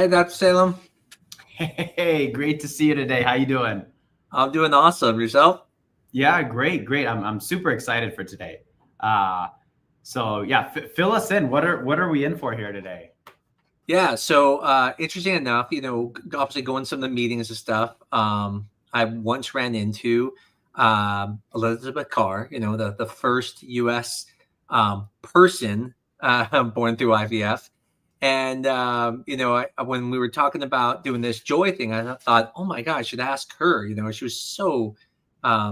Hey, Dr. Salem. Hey, great to see you today. How you doing? I'm doing awesome. Yourself? Yeah, great. I'm super excited for today. Uh, fill us in. What are we in for here today? Yeah. So, interesting enough, obviously going to some of the meetings and stuff. I once ran into Elizabeth Carr, the first U.S. Person born through IVF. And, when we were talking about doing this joy thing, I thought, oh my God, I should ask her. She was so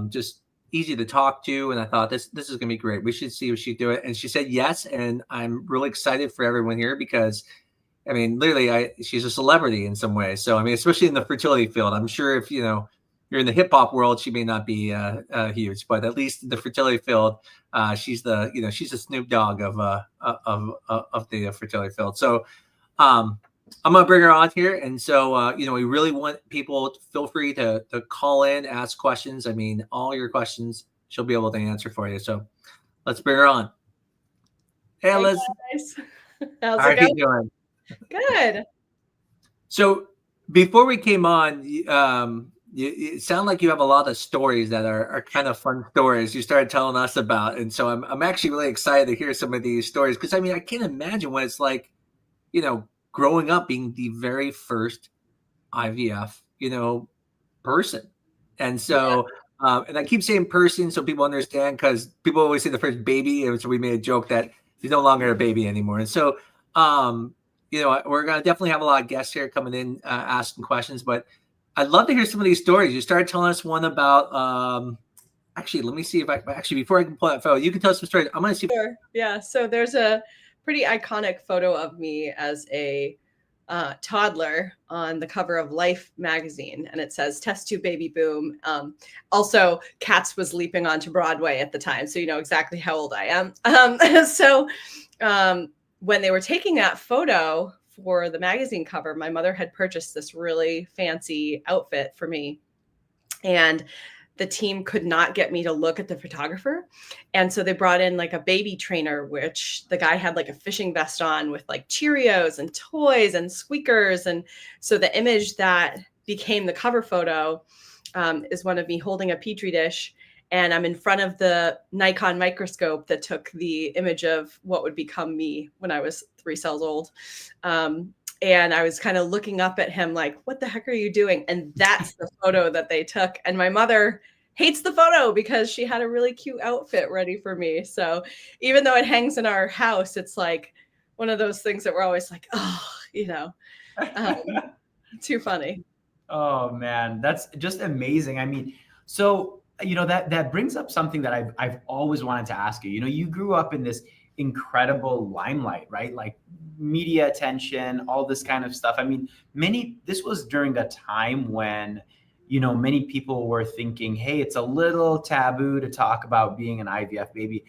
just easy to talk to. And I thought, this is going to be great. We should see if she'd do it. And she said yes. And I'm really excited for everyone here because, I mean, literally, she's a celebrity in some ways. So, I mean, especially in the fertility field, I'm sure if, you're in the hip hop world, she may not be huge, but at least in the fertility field, she's the Snoop Dogg of the fertility field. So, I'm gonna bring her on here, and so we really want people to feel free to call in, ask questions. I mean, all your questions she'll be able to answer for you. So, let's bring her on. Hey, Liz. Guys. How's How it are going? you doing? Good. So before we came on, it sounded like you have a lot of stories that are kind of fun stories you started telling us about. And so I'm actually really excited to hear some of these stories because, I mean, I can't imagine what it's like, growing up being the very first IVF, person. And so, and I keep saying person so people understand because people always say the first baby. And so we made a joke that he's no longer a baby anymore. And so, we're going to definitely have a lot of guests here coming in, asking questions, but I'd love to hear some of these stories. You started telling us one about, actually, let me see if before I can pull that photo, you can tell us some stories. I'm going to see. Sure. Yeah. So there's a pretty iconic photo of me as a toddler on the cover of Life magazine, and it says "Test tube baby boom." Also, Cats was leaping onto Broadway at the time, so you know exactly how old I am. When they were taking that photo for the magazine cover, my mother had purchased this really fancy outfit for me, and the team could not get me to look at the photographer. And so they brought in like a baby trainer, which the guy had like a fishing vest on with like Cheerios and toys and squeakers. And so the image that became the cover photo is one of me holding a Petri dish. And I'm in front of the Nikon microscope that took the image of what would become me when I was 3 cells old. And I was kind of looking up at him like, what the heck are you doing? And that's the photo that they took. And my mother hates the photo because she had a really cute outfit ready for me. So even though it hangs in our house, it's like one of those things that we're always like, too funny. Oh man, that's just amazing. I mean, so that brings up something that I've always wanted to ask you. You grew up in this incredible limelight, right? Like media attention, all this kind of stuff. I mean, this was during a time when, many people were thinking, hey, it's a little taboo to talk about being an IVF baby.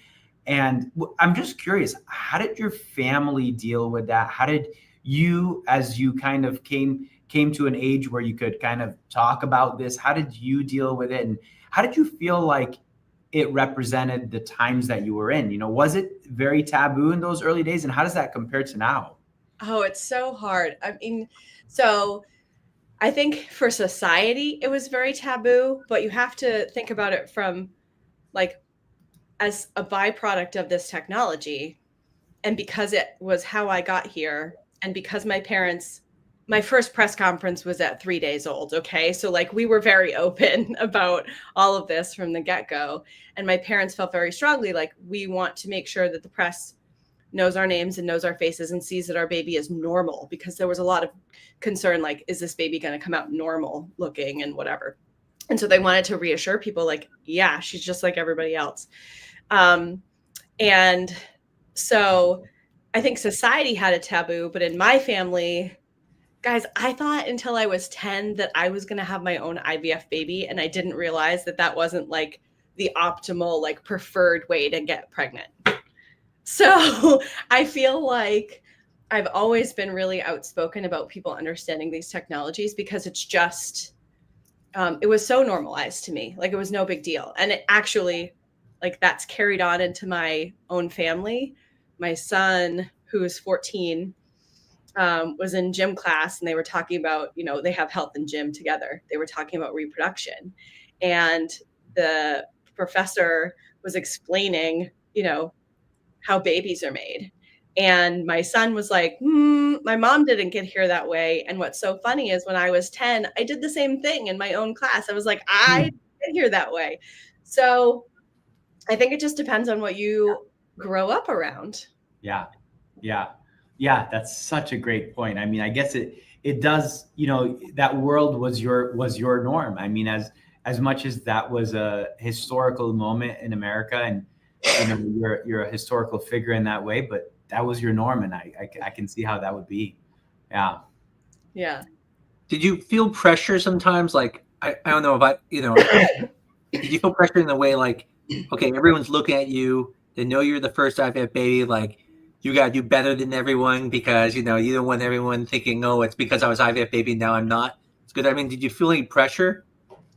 And I'm just curious, how did your family deal with that? How did you, as you kind of came to an age where you could kind of talk about this, how did you deal with it? And how did you feel like it represented the times that you were in? Was it very taboo in those early days? And how does that compare to now? Oh, it's so hard. I mean, so I think for society, it was very taboo, but you have to think about it from like as a byproduct of this technology. And because it was how I got here, and because my first press conference was at 3 days old. Okay. So like we were very open about all of this from the get-go. And my parents felt very strongly like we want to make sure that the press knows our names and knows our faces and sees that our baby is normal, because there was a lot of concern, like, is this baby going to come out normal looking and whatever. And so they wanted to reassure people like, yeah, she's just like everybody else. And so I think society had a taboo, but in my family, guys, I thought until I was 10 that I was going to have my own IVF baby. And I didn't realize that that wasn't like the optimal, like preferred way to get pregnant. So I feel like I've always been really outspoken about people understanding these technologies because it's just, it was so normalized to me. Like it was no big deal. And it actually, like that's carried on into my own family. My son, who is 14, was in gym class, and they were talking about, they have health and gym together. They were talking about reproduction, and the professor was explaining, how babies are made. And my son was like, my mom didn't get here that way. And what's so funny is when I was 10, I did the same thing in my own class. I was like, I didn't get here that way. So I think it just depends on what you grow up around. Yeah. Yeah. That's such a great point. I mean, I guess it does, that world was your norm. I mean, as much as that was a historical moment in America, and you're a historical figure in that way, but that was your norm, and I can see how that would be. Yeah. Yeah. Did you feel pressure sometimes? Like, I don't know if did you feel pressure in the way like, okay, everyone's looking at you, they know you're the first IVF baby, like you got to do better than everyone because, you don't want everyone thinking, oh, it's because I was IVF baby, now I'm not. It's good. I mean, did you feel any pressure?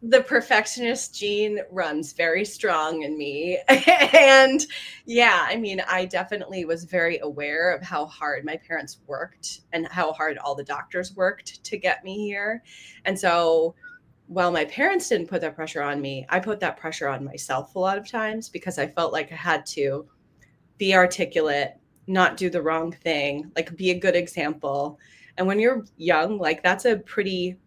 The perfectionist gene runs very strong in me. And yeah, I mean, I definitely was very aware of how hard my parents worked and how hard all the doctors worked to get me here. And so while my parents didn't put that pressure on me, I put that pressure on myself a lot of times because I felt like I had to be articulate, not do the wrong thing, like be a good example. And when you're young, like that's a pretty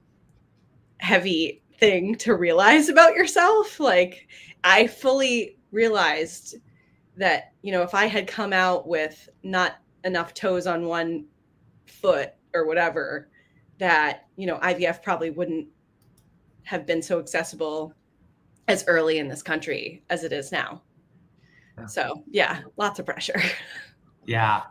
heavy thing to realize about yourself. Like I fully realized that, if I had come out with not enough toes on one foot or whatever, that, IVF probably wouldn't have been so accessible as early in this country as it is now. Yeah. So yeah, lots of pressure. Yeah.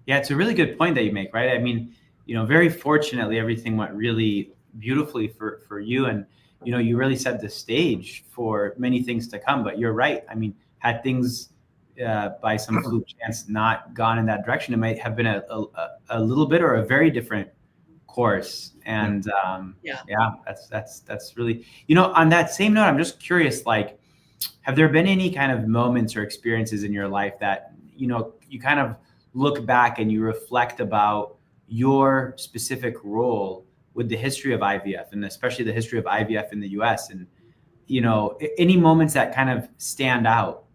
It's a really good point that you make, right? I mean, very fortunately, everything went really beautifully for you, and you really set the stage for many things to come. But you're right. I mean, had things by some fluke chance not gone in that direction, it might have been a little bit or a very different course. And that's really, on that same note, I'm just curious, like, have there been any kind of moments or experiences in your life that you kind of look back and you reflect about your specific role with the history of IVF, and especially the history of IVF in the US, and any moments that kind of stand out?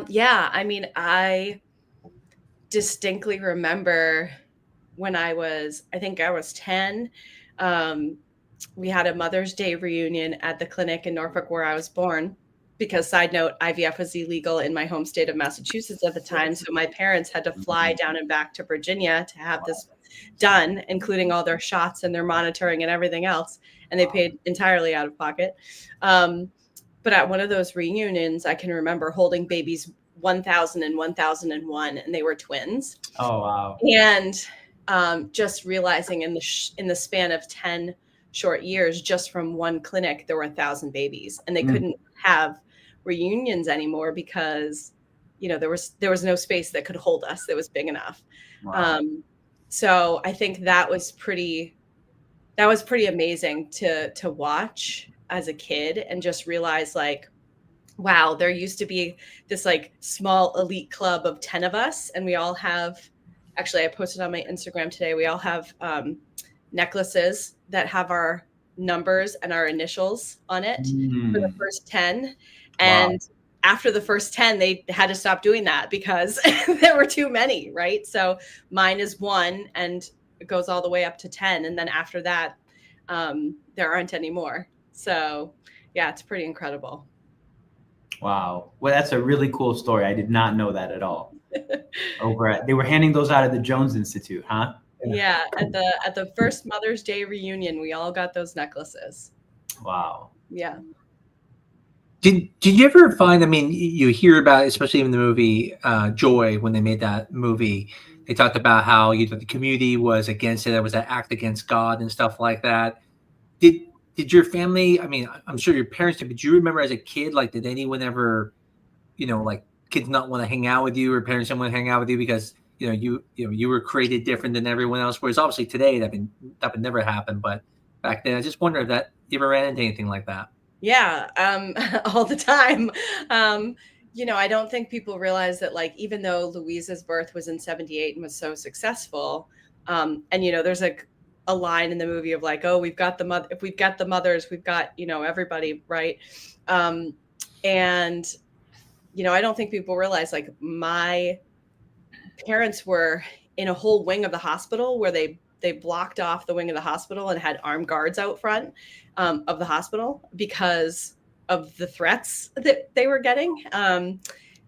Yeah, I mean, I distinctly remember when I think I was 10, we had a Mother's Day reunion at the clinic in Norfolk where I was born, because side note, IVF was illegal in my home state of Massachusetts at the time. So my parents had to fly down and back to Virginia to have this done, including all their shots and their monitoring and everything else. And they paid entirely out of pocket. But at one of those reunions, I can remember holding babies 1000 and 1001, and they were twins. Oh, wow. And just realizing in the span of 10 short years, just from one clinic, there were 1,000 babies, and they couldn't have reunions anymore because, there was no space that could hold us that was big enough. Wow. So I think that was pretty amazing to watch as a kid, and just realize, like, wow, there used to be this like small elite club of 10 of us, and we all have, actually, I posted on my Instagram today, we all have necklaces that have our numbers and our initials on it for the first 10. And after the first 10, they had to stop doing that because there were too many, right? So mine is 1, and it goes all the way up to 10. And then after that, there aren't any more. So yeah, it's pretty incredible. Wow. Well, that's a really cool story. I did not know that at all. They were handing those out at the Jones Institute, huh? Yeah, at the first Mother's Day reunion, we all got those necklaces. Wow. Yeah. Did you ever find, I mean, you hear about, especially in the movie Joy, when they made that movie, they talked about how the community was against it. It was an act against God and stuff like that. Did your family, I mean, I'm sure your parents did, but do you remember as a kid, like, did anyone ever, like, kids not want to hang out with you, or parents don't want to hang out with you because, you were created different than everyone else? Whereas obviously today that would never happen. But back then, I just wonder if that you ever ran into anything like that. Yeah, all the time. I don't think people realize that, like, even though Louise's birth was in 78 and was so successful, And there's a line in the movie of like, oh, we've got the mother, if we've got the mothers, we've got everybody, right? And I don't think people realize, like, my parents were in a whole wing of the hospital where they blocked off the wing of the hospital and had armed guards out front of the hospital because of the threats that they were getting.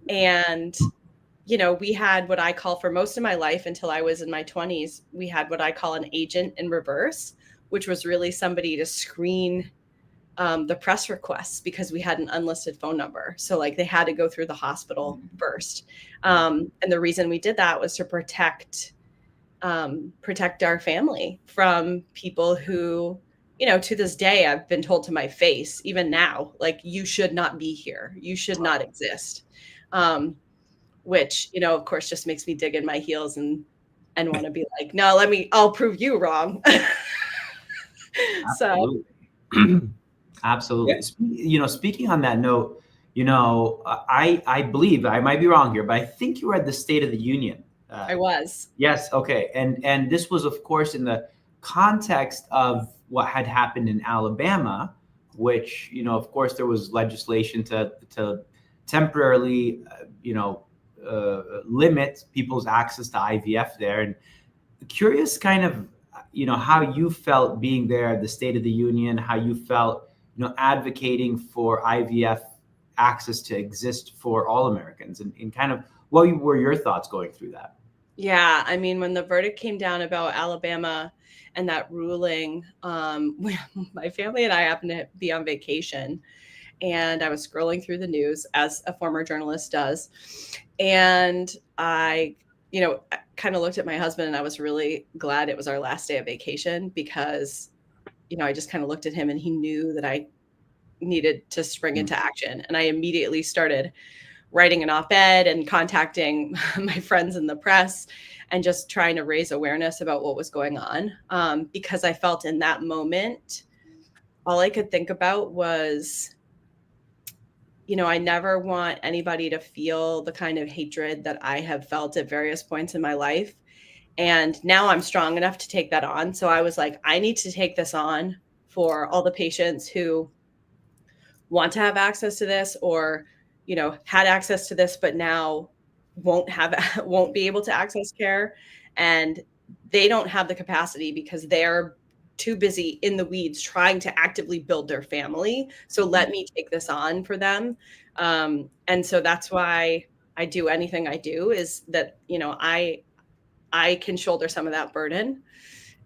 And we had what I call, for most of my life until I was in my 20s, we had what I call an agent in reverse, which was really somebody to screen the press requests, because we had an unlisted phone number. So like they had to go through the hospital first. And the reason we did that was to protect our family from people who, to this day, I've been told to my face, even now, like, you should not be here. You should not exist. Which, of course, just makes me dig in my heels and want to be like, no, I'll prove you wrong. Absolutely. Absolutely. Yeah. Speaking on that note, I believe, I might be wrong here, but I think you were at the State of the Union. I was. Yes. Okay. And this was, of course, in the context of what had happened in Alabama, which, of course, there was legislation to temporarily, limit people's access to IVF there. And curious kind of, how you felt being there at the State of the Union, how you felt, advocating for IVF access to exist for all Americans, and kind of what were your thoughts going through that? Yeah, I mean, when the verdict came down about Alabama and that ruling, my family and I happened to be on vacation, and I was scrolling through the news, as a former journalist does. And I kind of looked at my husband, and I was really glad it was our last day of vacation, because, I just kind of looked at him, and he knew that I needed to spring into action. And I immediately started writing an op-ed and contacting my friends in the press and just trying to raise awareness about what was going on. Because I felt in that moment, all I could think about was, I never want anybody to feel the kind of hatred that I have felt at various points in my life. And now I'm strong enough to take that on. So I was like, I need to take this on for all the patients who want to have access to this, or, had access to this, but now won't be able to access care. And they don't have the capacity because they're too busy in the weeds trying to actively build their family. So let me take this on for them. And so that's why I do anything I do, is that, I can shoulder some of that burden.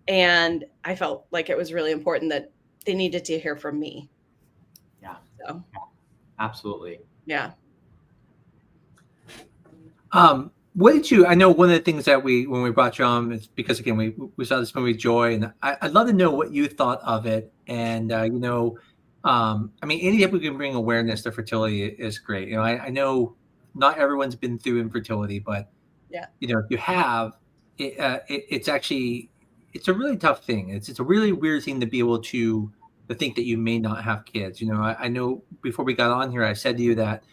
And I felt like it was really important that they needed to hear from me. Yeah. So. Absolutely. Yeah. What did you? I know one of the things that when we brought you on is because, again, we saw this movie Joy, and I'd love to know what you thought of it. And I mean, anytime we can bring awareness to fertility is great. I know not everyone's been through infertility, but yeah, if you have, it's actually a really tough thing. It's a really weird thing to be able to think that you may not have kids. I know before we got on here, I said to you that,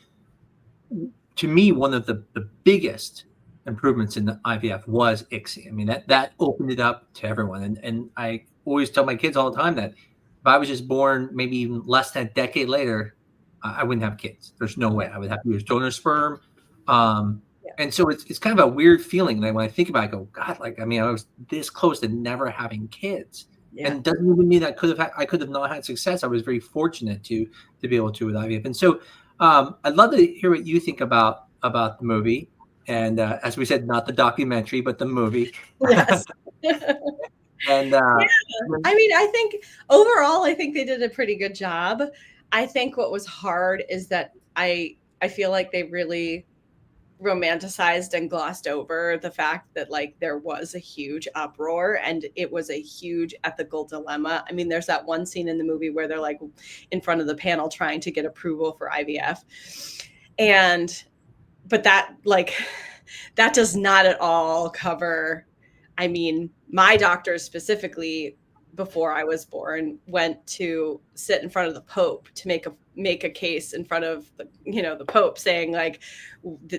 to me, one of the biggest improvements in the IVF was ICSI. I mean, that opened it up to everyone. And I always tell my kids all the time that if I was just born maybe even less than a decade later, I wouldn't have kids. There's no way. I would have to use donor sperm. And so it's kind of a weird feeling that when I think about it, I go, God, like, I mean, I was this close to never having kids. Yeah. And it doesn't even mean that I could have not had success. I was very fortunate to be able to with IVF. And so I'd love to hear what you think about the movie. And as we said, not the documentary, but the movie. Yes. And yeah. I mean, I think overall, I think they did a pretty good job. I think what was hard is that I feel like they really romanticized and glossed over the fact that, like, there was a huge uproar and it was a huge ethical dilemma. I mean, there's that one scene in the movie where they're like in front of the panel trying to get approval for IVF. But that does not at all cover, I mean, my doctors specifically, before I was born, went to sit in front of the Pope to make a case in front of the Pope, saying, like,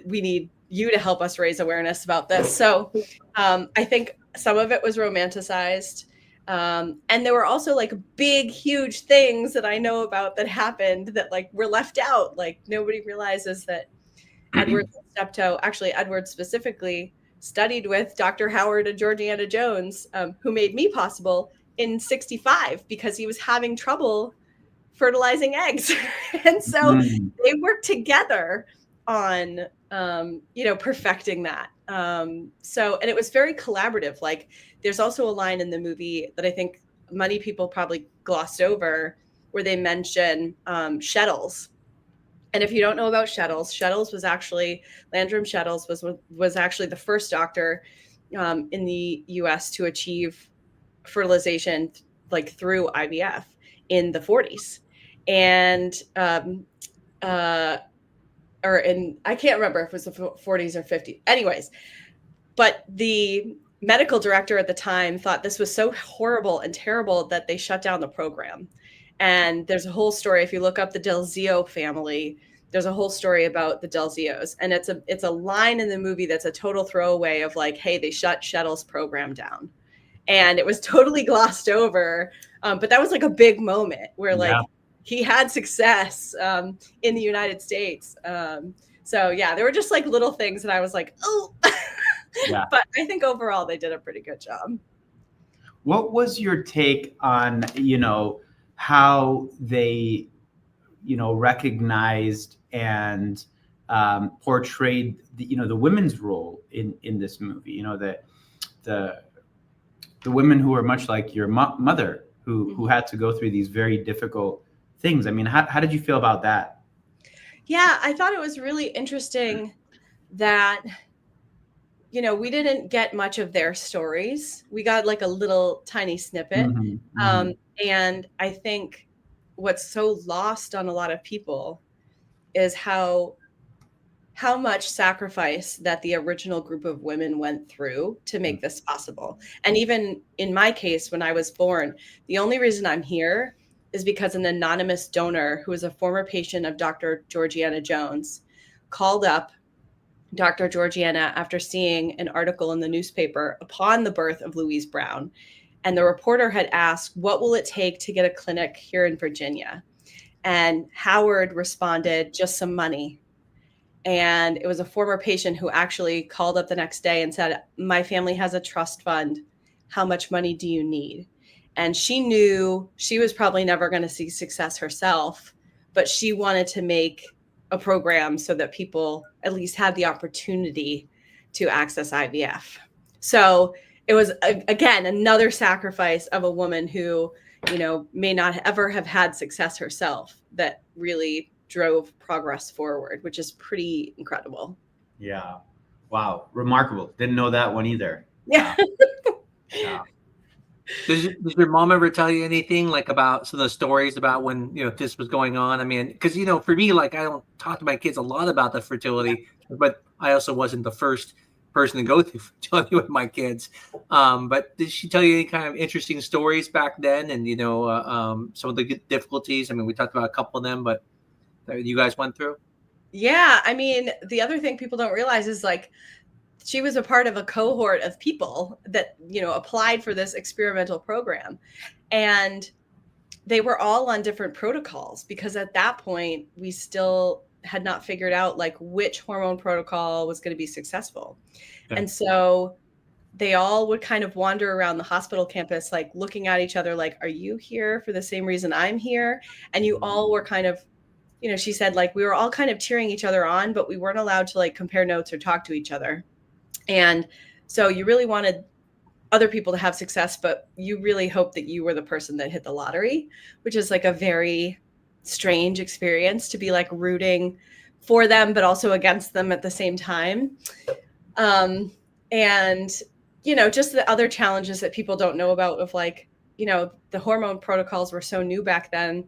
we need you to help us raise awareness about this. So I think some of it was romanticized. And there were also like big, huge things that I know about that happened that like were left out. Like nobody realizes that Edward Steptoe, actually Edward specifically, studied with Dr. Howard and Georgiana Jones, who made me possible in '65 because he was having trouble fertilizing eggs. And so they worked together on, perfecting that. And it was very collaborative. Like there's also a line in the movie that I think many people probably glossed over where they mention shuttles. And if you don't know about Shettles was actually, Landrum Shettles was actually the first doctor in the US to achieve fertilization like through IVF in the 40s. And I can't remember if it was the 40s or 50s. Anyways, but the medical director at the time thought this was so horrible and terrible that they shut down the program. And there's a whole story. If you look up the Delzio family, there's a whole story about the Delzios. And it's a line in the movie that's a total throwaway of like, hey, they shut Shettle's program down. And it was totally glossed over. But that was like a big moment where like he had success in the United States. So yeah, there were just like little things that I was like, oh, but I think overall they did a pretty good job. What was your take on, how they, recognized and portrayed the women's role in this movie? The women who were much like your mother, who had to go through these very difficult things. I mean, how did you feel about that? Yeah, I thought it was really interesting that, we didn't get much of their stories. We got like a little tiny snippet. And I think what's so lost on a lot of people is how much sacrifice that the original group of women went through to make this possible. And even in my case, when I was born, the only reason I'm here is because an anonymous donor who was a former patient of Dr. Georgiana Jones called up Dr. Georgiana after seeing an article in the newspaper upon the birth of Louise Brown. And the reporter had asked, what will it take to get a clinic here in Virginia? And Howard responded, just some money. And it was a former patient who actually called up the next day and said, my family has a trust fund. How much money do you need? And she knew she was probably never going to see success herself, but she wanted to make a program so that people at least had the opportunity to access IVF. So it was, again, another sacrifice of a woman who, may not ever have had success herself that really drove progress forward, which is pretty incredible. Yeah. Wow. Remarkable. Didn't know that one either. Yeah. Yeah. Does your mom ever tell you anything like about some of the stories about when, this was going on? I mean, because, for me, like I don't talk to my kids a lot about the fertility, but I also wasn't the first person to go through fertility with my kids. But did she tell you any kind of interesting stories back then and, some of the difficulties? I mean, we talked about a couple of them, but that you guys went through? Yeah. I mean, the other thing people don't realize is like, she was a part of a cohort of people that, applied for this experimental program. And they were all on different protocols because at that point, we still had not figured out like which hormone protocol was going to be successful. Okay. And so they all would kind of wander around the hospital campus, like looking at each other, like, are you here for the same reason I'm here? And you all were kind of, she said, like, we were all kind of cheering each other on, but we weren't allowed to like compare notes or talk to each other. And so you really wanted other people to have success, but you really hope that you were the person that hit the lottery, which is like a very strange experience to be like rooting for them, but also against them at the same time. And, just the other challenges that people don't know about of like, the hormone protocols were so new back then.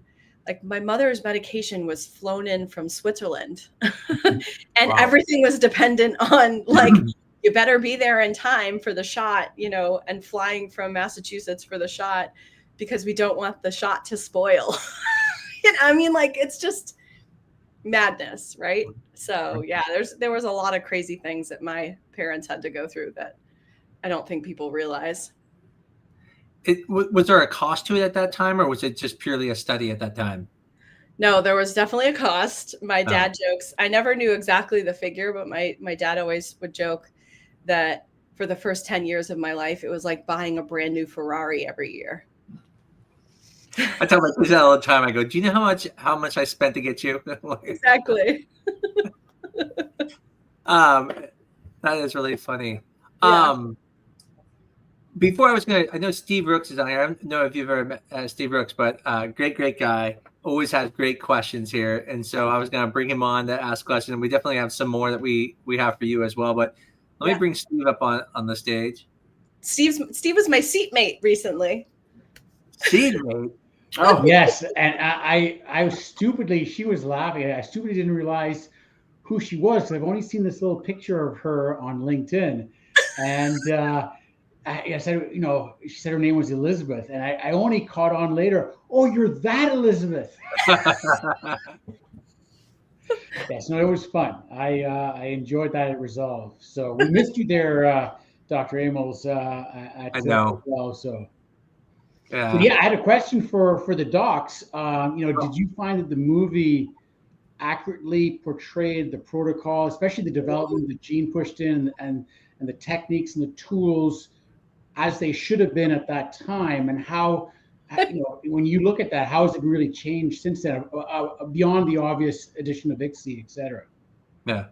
Like my mother's medication was flown in from Switzerland and everything was dependent on like, you better be there in time for the shot, and flying from Massachusetts for the shot because we don't want the shot to spoil. I mean, like, it's just madness, right? So yeah, there was a lot of crazy things that my parents had to go through that I don't think people realize. Was there a cost to it at that time, or was it just purely a study at that time? No, there was definitely a cost. My Oh. dad jokes. I never knew exactly the figure, but my dad always would joke that for the first 10 years of my life, it was like buying a brand new Ferrari every year. I tell my kids that all the time. I go, "Do you know how much I spent to get you?" Exactly. That is really funny. Yeah. Before I know Steve Rooks is on here. I don't know if you've ever met Steve Rooks, but great guy. Always has great questions here, and so I was going to bring him on to ask questions. And we definitely have some more that we have for you as well. But let me bring Steve up on the stage. Steve was my seatmate recently. Seatmate. Oh yes, and I was stupidly. She was laughing. I stupidly didn't realize who she was. So I've only seen this little picture of her on LinkedIn, and I said, she said her name was Elizabeth, and I only caught on later. Oh, you're that Elizabeth. Yes, no, it was fun. I enjoyed that it resolved. So we missed you there, Dr. Amos. I know. As well, so. Yeah. So yeah, I had a question for the docs. Did you find that the movie accurately portrayed the protocol, especially the development of the gene pushed in and the techniques and the tools as they should have been at that time, and how, when you look at that, how has it really changed since then, beyond the obvious addition of ICSI, et cetera? Yeah.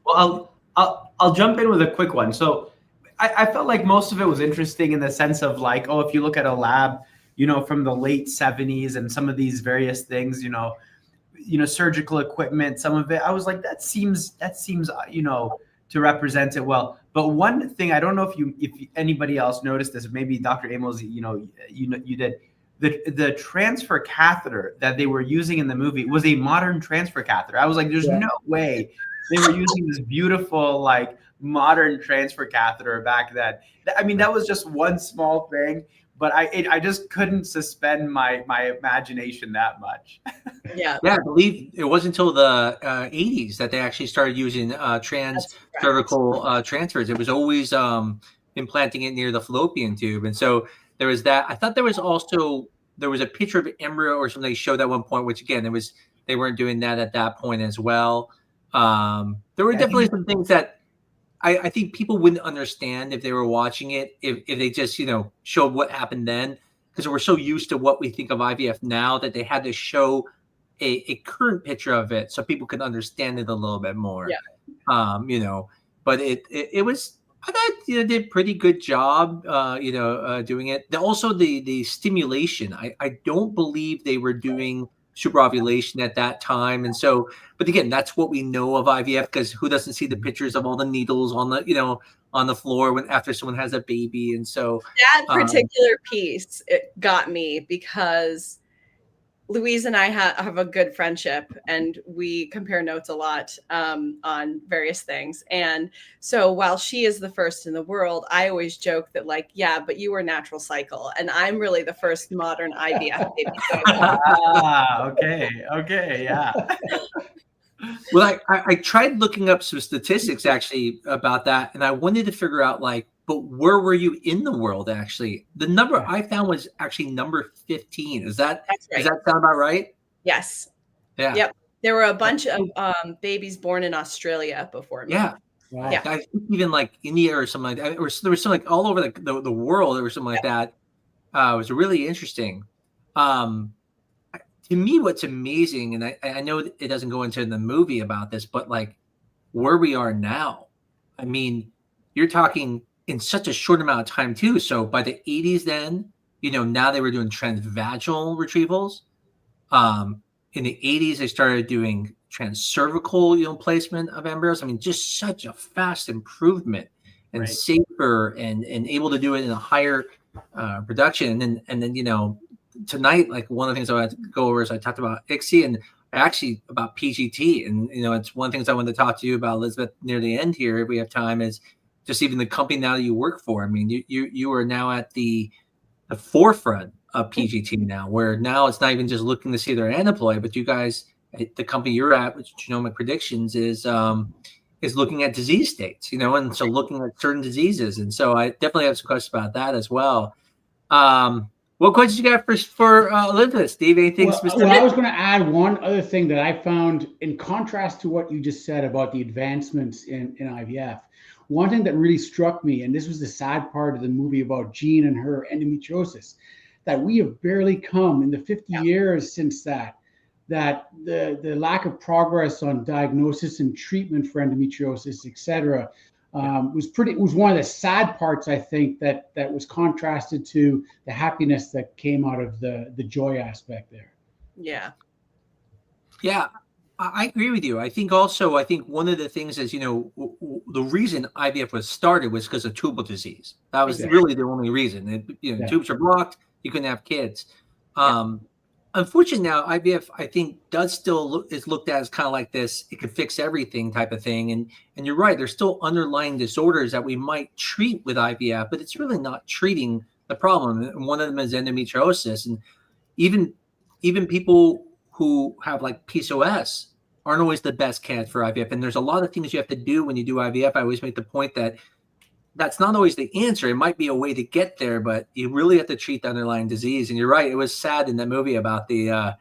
Well, I'll jump in with a quick one. So I felt like most of it was interesting in the sense of like, if you look at a lab, from the late 70s and some of these various things, surgical equipment, some of it, I was like, that seems, to represent it well. But one thing, I don't know if anybody else noticed this, maybe Dr. Amos, you did, the transfer catheter that they were using in the movie was a modern transfer catheter. I was like, there's no way they were using this beautiful, like, modern transfer catheter back then. I mean, that was just one small thing, but I just couldn't suspend my imagination that much. Yeah. Yeah, I believe it wasn't until the 80s that they actually started using cervical transfers. It was always implanting it near the fallopian tube. And so there was that. I thought there was a picture of an embryo or something they showed at one point, which again, they weren't doing that at that point as well. There were definitely some things that I think people wouldn't understand if they were watching it, if they just, showed what happened then, because we're so used to what we think of IVF now that they had to show a current picture of it so people could understand it a little bit more. Yeah. But it was, I thought, did a pretty good job, doing it. Also the stimulation, I don't believe they were doing superovulation at that time. And so, but again, that's what we know of IVF, because who doesn't see the pictures of all the needles on the floor after someone has a baby. And so that particular piece, it got me because Louise and I have a good friendship, and we compare notes a lot on various things. And so while she is the first in the world, I always joke that, like, yeah, but you were natural cycle, and I'm really the first modern IVF baby. Okay, yeah. Well, I tried looking up some statistics actually about that, and I wanted to figure out, like, but where were you in the world actually? The number I found was actually number 15. That's right. Does that sound about right? Yes. Yeah. Yep. There were a bunch of babies born in Australia before me. Yeah. Wow. Yeah. I think even like India or something like that, or there was something like all over the world, there was something like that. It was really interesting. To me, what's amazing, and I know it doesn't go into the movie about this, but like where we are now, I mean, you're talking in such a short amount of time too. So by the 80s, then, now they were doing transvaginal retrievals. In the 80s, they started doing transcervical, placement of embryos. I mean, just such a fast improvement and safer and able to do it in a higher production. And then, tonight, like one of the things I want to go over is I talked about ICSI and actually about PGT. And, it's one of the things I wanted to talk to you about, Elizabeth, near the end here, if we have time, is just even the company now that you work for. I mean, you are now at the forefront of PGT now, where now it's not even just looking to see their aneuploid, but you guys, the company you're at, which Genomic Predictions, is is looking at disease states, and so looking at certain diseases. And so I definitely have some questions about that as well. What questions you got for Elizabeth, Steve? Anything specific? Well, I was going to add one other thing that I found in contrast to what you just said about the advancements in IVF. One thing that really struck me, and this was the sad part of the movie about Jean and her endometriosis, that we have barely come in the 50 years since that the lack of progress on diagnosis and treatment for endometriosis, et cetera, was one of the sad parts, I think, that was contrasted to the happiness that came out of the joy aspect there. Yeah. Yeah, I agree with you. I think one of the things is, the reason IVF was started was because of tubal disease. That was really the only reason. Tubes are blocked, you couldn't have kids. Unfortunately, now IVF, I think, does still is looked at as kind of like this, it could fix everything type of thing. And you're right, there's still underlying disorders that we might treat with IVF, but it's really not treating the problem. And one of them is endometriosis. And even people who have like PCOS aren't always the best candidates for IVF. And there's a lot of things you have to do when you do IVF. I always make the point that that's not always the answer. It might be a way to get there, but you really have to treat the underlying disease. And you're right. It was sad in that movie about her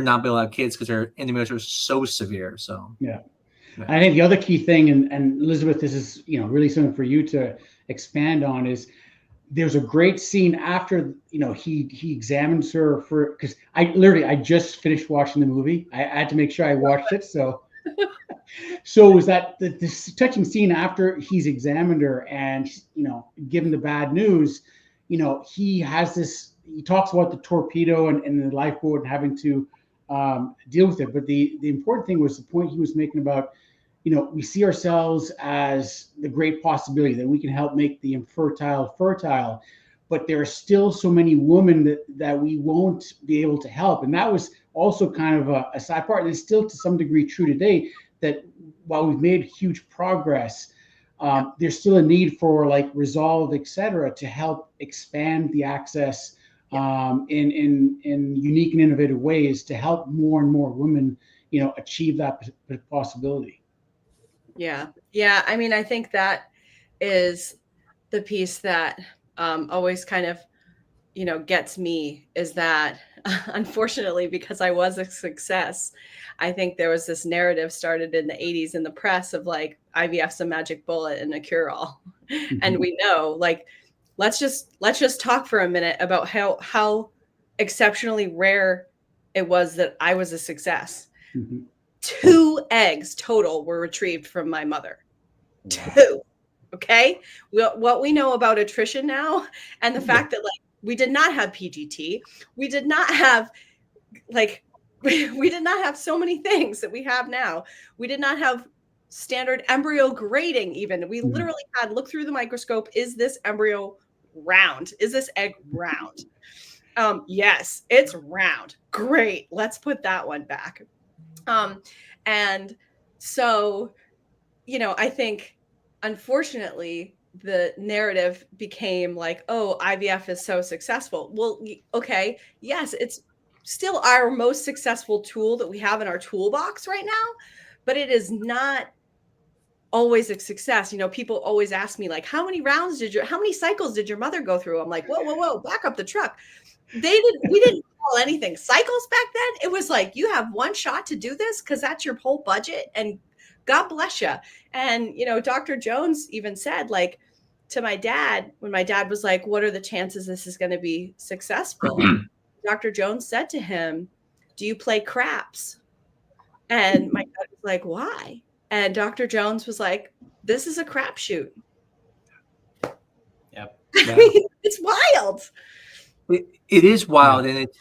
not being able to have kids because her endometriosis was so severe. So, yeah. I think the other key thing, and Elizabeth, this is, really something for you to expand on, is there's a great scene after, he examines her because I just finished watching the movie. I had to make sure I watched it. So was that this touching scene after he's examined her and, given the bad news, he talks about the torpedo and the lifeboat and having to deal with it. But the important thing was the point he was making about, we see ourselves as the great possibility that we can help make the infertile fertile, but there are still so many women that we won't be able to help. And that was also kind of a side part, and it's still to some degree true today, that while we've made huge progress, there's still a need for like Resolve, et cetera, to help expand the access in unique and innovative ways to help more and more women, achieve that possibility. Yeah. Yeah. I mean, I think that is the piece that always kind of, gets me, is that unfortunately, because I was a success, I think there was this narrative started in the 80s in the press of like IVF's a magic bullet and a cure-all. Mm-hmm. And we know, like, let's just talk for a minute about how exceptionally rare it was that I was a success. Mm-hmm. 2 eggs total were retrieved from my mother. Wow. 2. Okay. What we know about attrition now, and the fact that like we did not have PGT, we did not have we did not have so many things that we have now. We did not have standard embryo grading. Even we literally had look through the microscope. Is this embryo round? Is this egg round? Yes, it's round. Great. Let's put that one back. And so, I think, unfortunately, the narrative became like, oh, IVF is so successful. Well, okay. Yes, it's still our most successful tool that we have in our toolbox right now, but it is not always a success. People always ask me like, how many cycles did your mother go through? I'm like, whoa, back up the truck. We didn't call anything cycles back then. It was like, you have one shot to do this because that's your whole budget, and God bless you. And, Dr. Jones even said, like, to my dad, when my dad was like, what are the chances this is going to be successful? Dr. Jones said to him, do you play craps? And my dad was like, why? And Dr. Jones was like, this is a crapshoot. Yep. I mean, it's wild. It is wild. And it's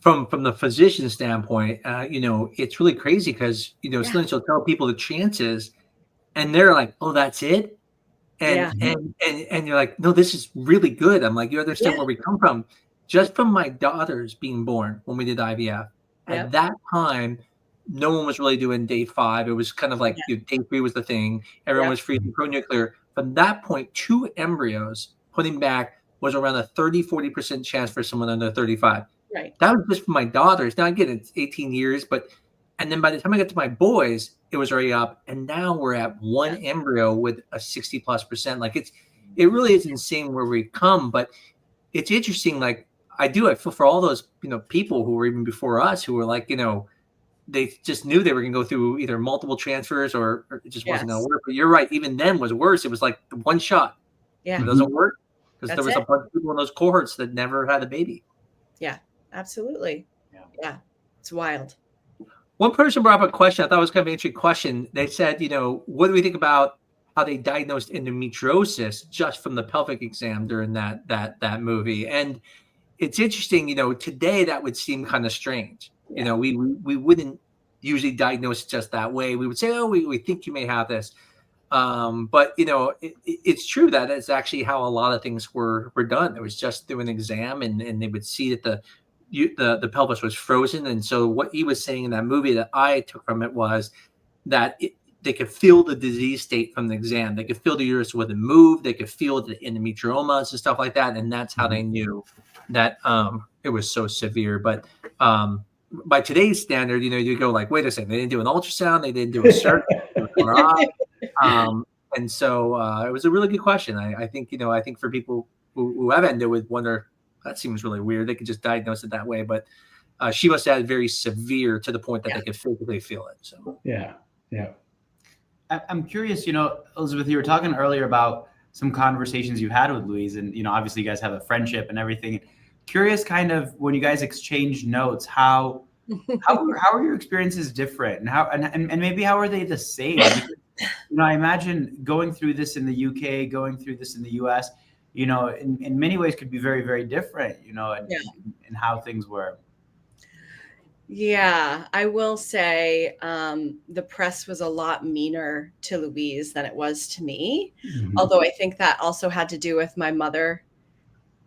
from the physician standpoint, it's really crazy because, sometimes you'll tell people the chances and they're like, oh, that's it. And you're like, no, this is really good. I'm like, you understand where we come from. Just from my daughters being born when we did IVF. At that time, no one was really doing day 5. It was kind of like day 3 was the thing. Everyone was freezing pronuclear. From that point, 2 embryos putting back was around a 30-40% chance for someone under 35. Right. That was just for my daughters. Now, again, it's 18 years, but And then by the time I got to my boys, it was already up. And now we're at one embryo with a 60+%. Like it really is insane where we've come. But it's interesting. Like I feel for all those, people who were even before us who were like, they just knew they were going to go through either multiple transfers or it just wasn't going to work. But you're right. Even then was worse. It was like the one shot. Yeah. It doesn't work because That's there was a bunch of people in those cohorts that never had a baby. Yeah, absolutely. Yeah. It's wild. One person brought up a question. I thought it was kind of an interesting question. They said, what do we think about how they diagnosed endometriosis just from the pelvic exam during that movie? And it's interesting, today that would seem kind of strange. Yeah. We wouldn't usually diagnose it just that way. We would say, oh, we think you may have this. But it's true that it's actually how a lot of things were done. It was just through an exam and they would see that the pelvis was frozen. And so what he was saying in that movie that I took from it was that they could feel the disease state from the exam. They could feel the uterus wouldn't move. They could feel the endometriomas and stuff like that. And that's how they knew that it was so severe. But by today's standard, you go like, wait a second, they didn't do an ultrasound. They didn't do a surgery. And so it was a really good question. I think for people who have endo would wonder, that seems really weird. They could just diagnose it that way. But she must have had very severe to the point that they could physically feel it. So yeah. I'm curious, Elizabeth, you were talking earlier about some conversations you had with Louise, and obviously you guys have a friendship and everything. Curious, kind of when you guys exchange notes, how are your experiences different, and how and maybe how are they the same? Because, I imagine going through this in the UK, going through this in the US, in many ways could be very, very different, in how things were. Yeah, I will say the press was a lot meaner to Louise than it was to me. Mm-hmm. Although I think that also had to do with my mother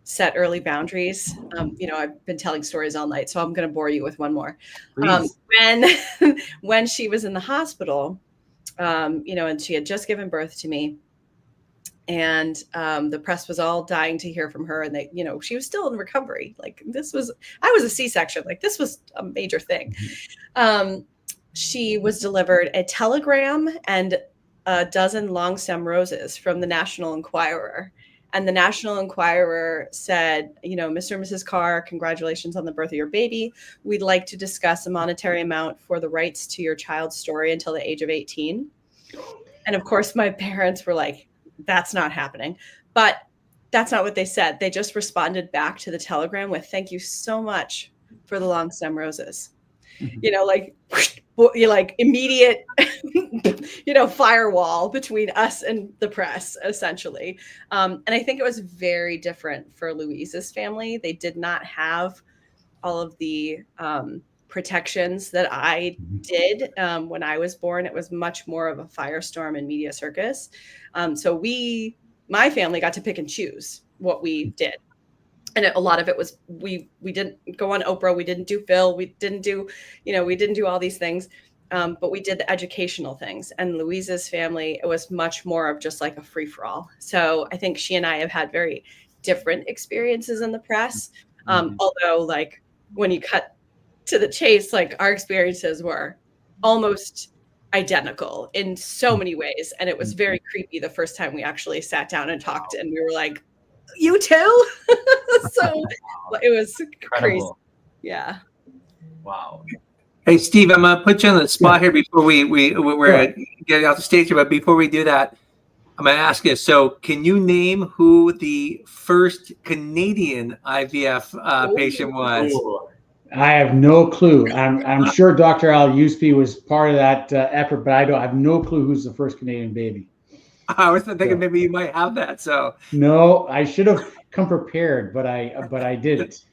set early boundaries. I've been telling stories all night, so I'm going to bore you with one more. When she was in the hospital, and she had just given birth to me, and the press was all dying to hear from her, and they, she was still in recovery. Like I was a C-section. Like this was a major thing. She was delivered a telegram and a dozen long stem roses from the National Enquirer. And the National Enquirer said, Mr. and Mrs. Carr, congratulations on the birth of your baby. We'd like to discuss a monetary amount for the rights to your child's story until the age of 18. And of course, my parents were like, that's not happening. But that's not what they said. They just responded back to the telegram with, thank you so much for the long stem roses. Mm-hmm. Like immediate, firewall between us and the press, essentially. And I think it was very different for Louise's family. They did not have all of the protections that I did when I was born. It was much more of a firestorm and media circus. So my family got to pick and choose what we did. And a lot of it was we didn't go on Oprah. We didn't do Phil. We didn't do all these things. But we did the educational things. And Louise's family, it was much more of just like a free for all. So I think she and I have had very different experiences in the press. Although like when you cut to the chase, like our experiences were almost identical in so many ways. And it was very creepy the first time we actually sat down and talked, and we were like, you too? So it was crazy. Yeah. Wow. Hey, Steve, I'm going to put you on the spot here before we're getting off the stage here. But before we do that, I'm going to ask you, so can you name who the first Canadian IVF patient was? I have no clue. I'm sure Dr. Al Usby was part of that effort, but I have no clue who's the first Canadian baby. I was thinking maybe you might have that. So no, I should have come prepared, but I didn't.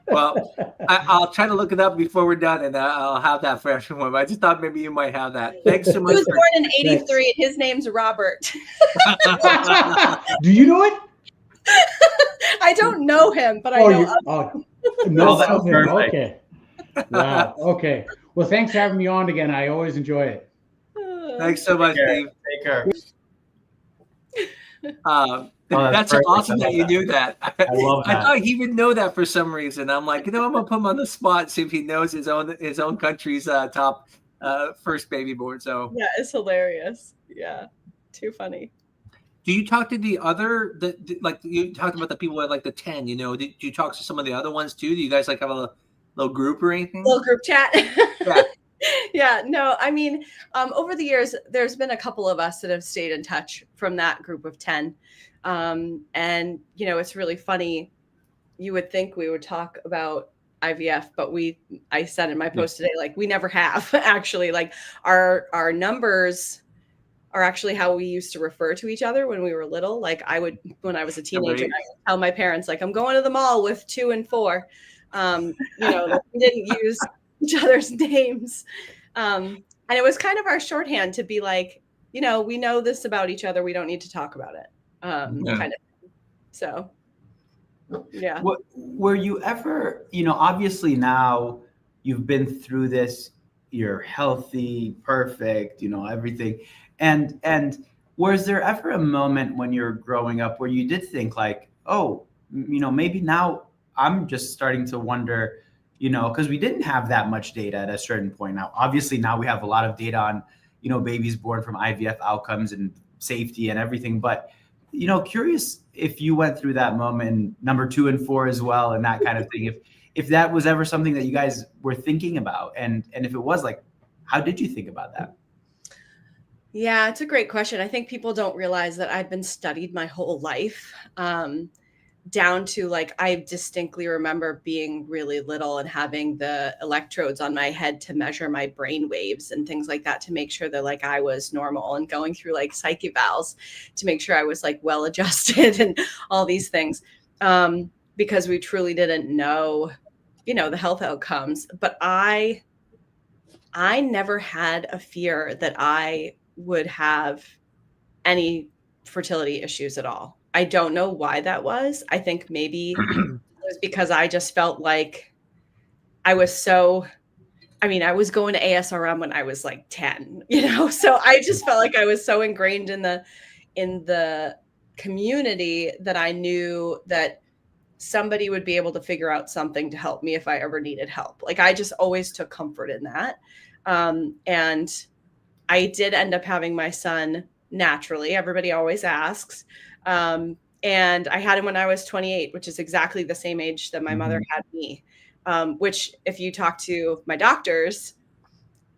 Well, I'll try to look it up before we're done, and I'll have that for everyone. I just thought maybe you might have that. Thanks so much. He was born in '83, and his name's Robert. Do you know it? I don't know him, but I know. No, that's him. Okay. Wow. Okay. Well, thanks for having me on again. I always enjoy it. Thanks so much, Dave. Take care. That's awesome that you knew that. I love that. I thought he would know that for some reason. I'm like, I'm gonna put him on the spot, see if he knows his own country's top first baby born. So Yeah, it's hilarious. Yeah, too funny. do you talk to like you talked about the people at like the 10, did you talk to some of the other ones too? Do you guys like have a little group or anything? Little group chat. Yeah. Yeah, no, I mean, over the years, there's been a couple of us that have stayed in touch from that group of 10. And, it's really funny. You would think we would talk about IVF, but I said in my post today, like we never have actually. Like our numbers are actually how we used to refer to each other when we were little. Like when I was a teenager, I would tell my parents, like, I'm going to the mall with 2 and 4. Like we didn't use each other's names. And it was kind of our shorthand to be like, we know this about each other. We don't need to talk about it. Kind of. So, yeah. Were you ever, obviously now you've been through this, you're healthy, perfect, everything. And was there ever a moment when you're growing up where you did think like, oh, maybe now I'm just starting to wonder, because we didn't have that much data at a certain point. Now, obviously now we have a lot of data on, babies born from IVF outcomes and safety and everything. But, curious if you went through that moment, number 2 and 4 as well, and that kind of thing, if that was ever something that you guys were thinking about, and if it was, like, how did you think about that? Yeah, it's a great question. I think people don't realize that I've been studied my whole life, down to like, I distinctly remember being really little and having the electrodes on my head to measure my brain waves and things like that to make sure that like I was normal, and going through like psych evals to make sure I was like well adjusted and all these things, because we truly didn't know, the health outcomes. But I never had a fear that I would have any fertility issues at all. I don't know why that was. I think maybe it was because I just felt like I was I was going to ASRM when I was like 10, so I just felt like I was so ingrained in the community that I knew that somebody would be able to figure out something to help me if I ever needed help. Like I just always took comfort in that. And I did end up having my son naturally. Everybody always asks. And I had him when I was 28, which is exactly the same age that my mother had me. Which if you talk to my doctors,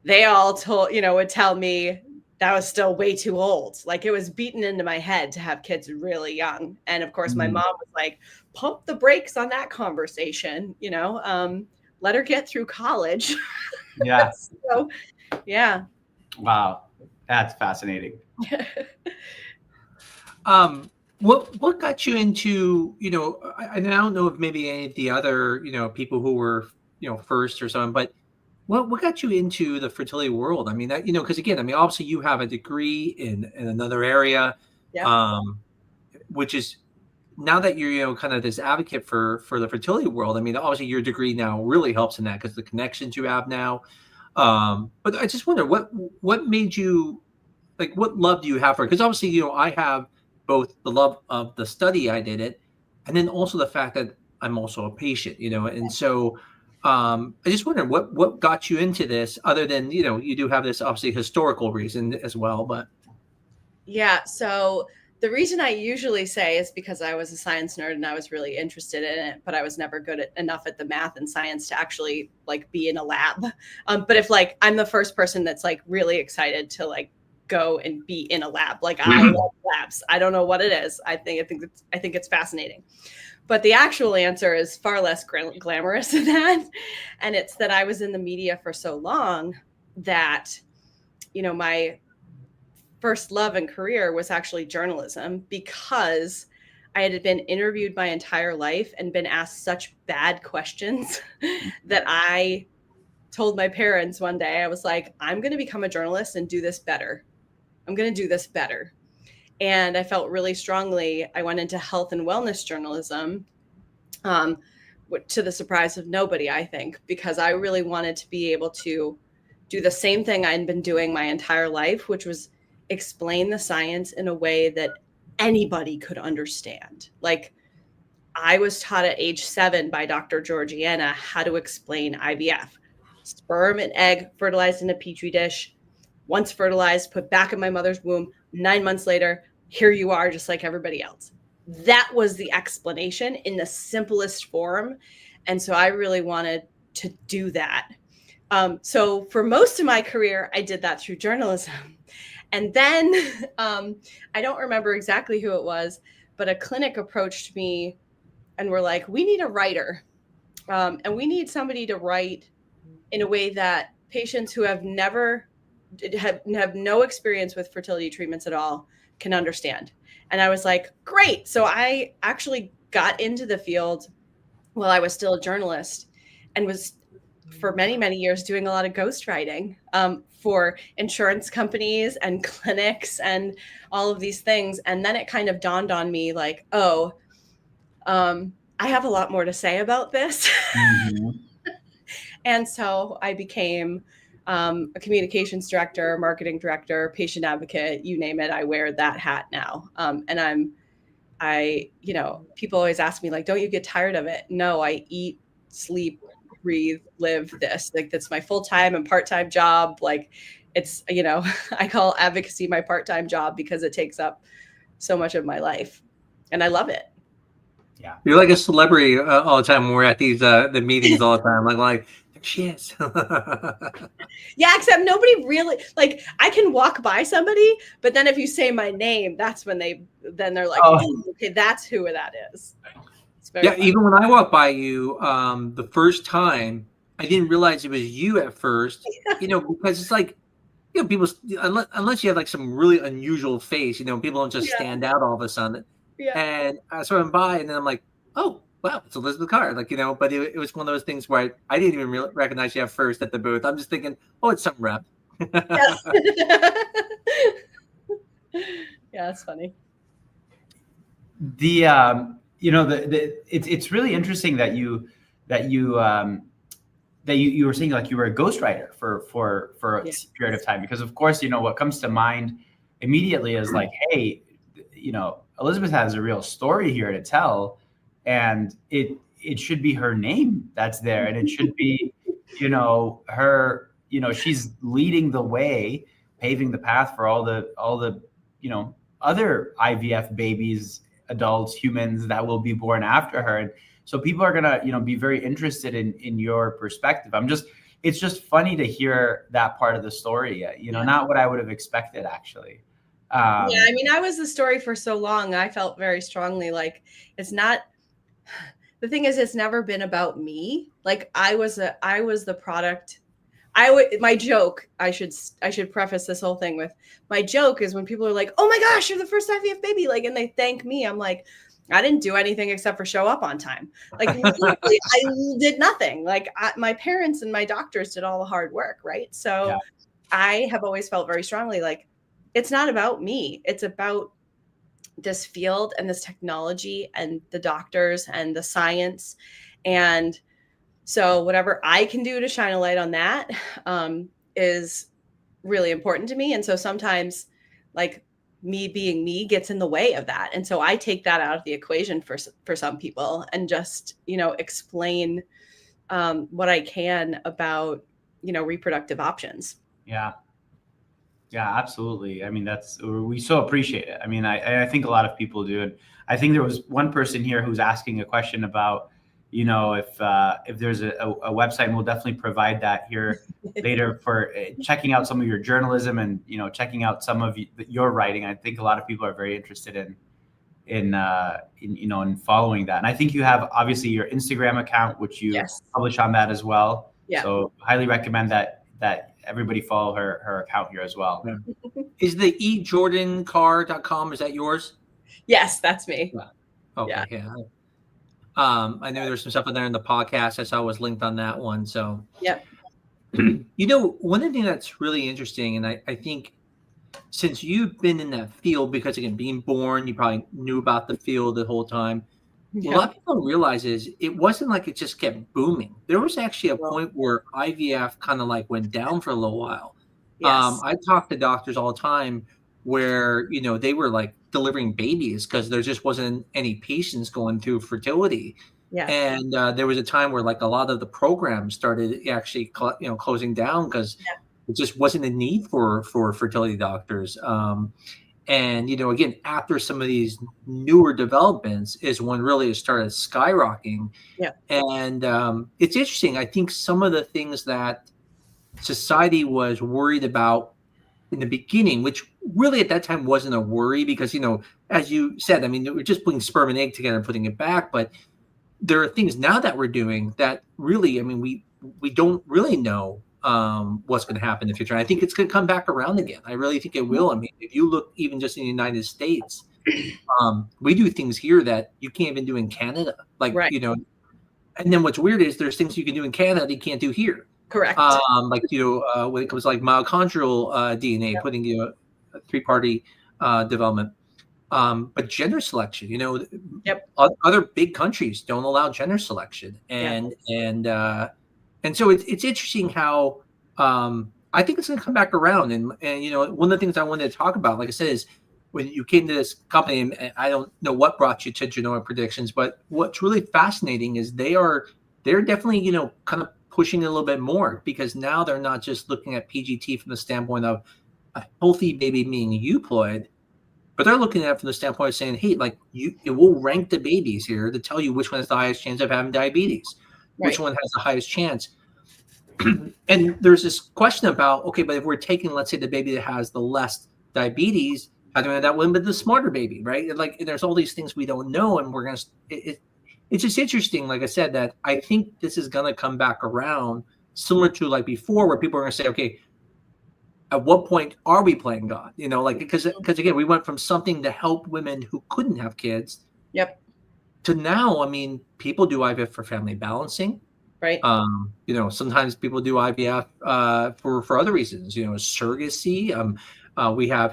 they all would tell me that was still way too old. Like it was beaten into my head to have kids really young. And of course, my mom was like, pump the brakes on that conversation, let her get through college. Yeah. So, yeah. Wow. That's fascinating. What got you into, I don't know if maybe any of the other, people who were, first or something, but what got you into the fertility world? I mean, that, because again, I mean, obviously you have a degree in another area, which is now that you're, kind of this advocate for the fertility world. I mean, obviously your degree now really helps in that because the connections you have now. But I just wonder what made you, like, what love do you have for it? Because obviously, I have both the love of the study I did it, and then also the fact that I'm also a patient, and so I just wonder what got you into this, other than, you do have this obviously historical reason as well, but. Yeah. So the reason I usually say is because I was a science nerd and I was really interested in it, but I was never good enough at the math and science to actually like be in a lab. But if like, I'm the first person that's like really excited to like go and be in a lab. Like I love labs. I don't know what it is. I think it's fascinating. But the actual answer is far less glamorous than that. And it's that I was in the media for so long that, my first love and career was actually journalism, because I had been interviewed my entire life and been asked such bad questions that I told my parents one day, I was like, I'm going to become a journalist and do this better. I'm going to do this better. And I felt really strongly. I went into health and wellness journalism, to the surprise of nobody, I think, because I really wanted to be able to do the same thing I'd been doing my entire life, which was explain the science in a way that anybody could understand. Like I was taught at age 7 by Dr. Georgiana how to explain IVF. sperm and egg fertilized in a petri dish. Once fertilized, put back in my mother's womb. 9 months later, here you are, just like everybody else. That was the explanation in the simplest form. And so I really wanted to do that. So for most of my career, I did that through journalism. And then I don't remember exactly who it was, but a clinic approached me and were like, we need a writer. And we need somebody to write in a way that patients who have no experience with fertility treatments at all can understand. And I was like, great. So I actually got into the field while I was still a journalist and was for many, many years doing a lot of ghostwriting for insurance companies and clinics and all of these things. And then it kind of dawned on me like, oh, I have a lot more to say about this. Mm-hmm. And so I became a communications director, marketing director, patient advocate, you name it. I wear that hat now. And people always ask me like, don't you get tired of it? No, I eat, sleep, breathe, live this. Like that's my full-time and part-time job. Like it's, I call advocacy my part-time job because it takes up so much of my life and I love it. Yeah. You're like a celebrity all the time when we're at these, the meetings all the time. Like, she is. Yeah, except nobody really I can walk by somebody, but then if you say my name, that's when they're like, oh, okay, that's who that is. Yeah, funny. Even when I walked by you the first time, I didn't realize it was you at first, because it's like, people, unless you have like some really unusual face, people don't just stand out all of a sudden. Yeah. And I saw him by, and then I'm like, oh, wow, it's Elizabeth Carr. But it was one of those things where I didn't even recognize you at first at the booth. I'm just thinking, oh, it's some rep. Yes. Yeah, that's funny. It's really interesting that you were saying like you were a ghostwriter for a period of time, because of course what comes to mind immediately is like, hey, Elizabeth has a real story here to tell, and it should be her name that's there, and it should be her, she's leading the way, paving the path for all the other IVF babies, adults, humans that will be born after her. And so people are gonna, be very interested in your perspective. It's just funny to hear that part of the story, not what I would have expected actually. I was the story for so long. I felt very strongly like the thing is, it's never been about me. Like I was the product. My joke, I should preface this whole thing with, my joke is when people are like, oh my gosh, you're the first IVF baby, and they thank me. I'm like, I didn't do anything except for show up on time. Literally, I did nothing. My parents and my doctors did all the hard work. Right. So I have always felt very strongly like, it's not about me. It's about this field and this technology and the doctors and the science. And so whatever I can do to shine a light on that is really important to me. And so sometimes me being me gets in the way of that. And so I take that out of the equation for some people and just, explain what I can about, reproductive options. Yeah. Yeah, absolutely. We so appreciate it. I think a lot of people do. And I think there was one person here who's asking a question about, if there's a website, and we'll definitely provide that here later for checking out some of your journalism and, checking out some of your writing. I think a lot of people are very interested in following that. And I think you have obviously your Instagram account, which you publish on that as well. Yeah. So highly recommend that everybody follow her account here as well. Yeah. Is the ejordancar.com, is that yours? Yes, that's me. Yeah. Okay. Yeah. I know there's some stuff in there in the podcast. I saw was linked on that one. So yep. One of the things that's really interesting, and I think since you've been in that field, because again, being born, you probably knew about the field the whole time. Yeah. A lot of people don't realize is it wasn't like it just kept booming. There was actually a point where IVF kind of went down for a little while. Yes. I talk to doctors all the time where, they were delivering babies because there just wasn't any patients going through fertility. Yeah. And there was a time where like a lot of the programs started actually closing down because it just wasn't a need for fertility doctors. And again, after some of these newer developments is when really it started skyrocketing. Yeah. And it's interesting. I think some of the things that society was worried about in the beginning, which really at that time wasn't a worry because, as you said, I mean, we're just putting sperm and egg together and putting it back. But there are things now that we're doing that really, I mean, we don't really know what's going to happen in the future. And I think it's going to come back around again. I really think it will. I mean, if you look even just in the United States, we do things here that you can't even do in Canada. Like, Right. And then what's weird is there's things you can do in Canada that you can't do here. Correct. Like, when it comes to like mitochondrial DNA, putting, a three-party development. But gender selection, other big countries don't allow gender selection. And so it's interesting how I think it's going to come back around. And one of the things I wanted to talk about, like I said, is when you came to this company, and I don't know what brought you to Genomic Predictions, but what's really fascinating is they're definitely, kind of pushing a little bit more, because now they're not just looking at PGT from the standpoint of a healthy baby being euploid, but they're looking at it from the standpoint of saying, hey, like it will rank the babies here to tell you which one has the highest chance of having diabetes, which one has the highest chance. And there's this question about, okay, but if we're taking, let's say, the baby that has the less diabetes, how do we know that one, but the smarter baby, right? And like, there's all these things we don't know, and we're going to, it's just interesting, like I said, that I think this is going to come back around, similar to like before, where people are going to say, okay, at what point are we playing God? Because again, we went from something to help women who couldn't have kids. Yep. To now, I mean, people do IVF for family balancing. Right. Sometimes people do IVF for other reasons. Surrogacy. We have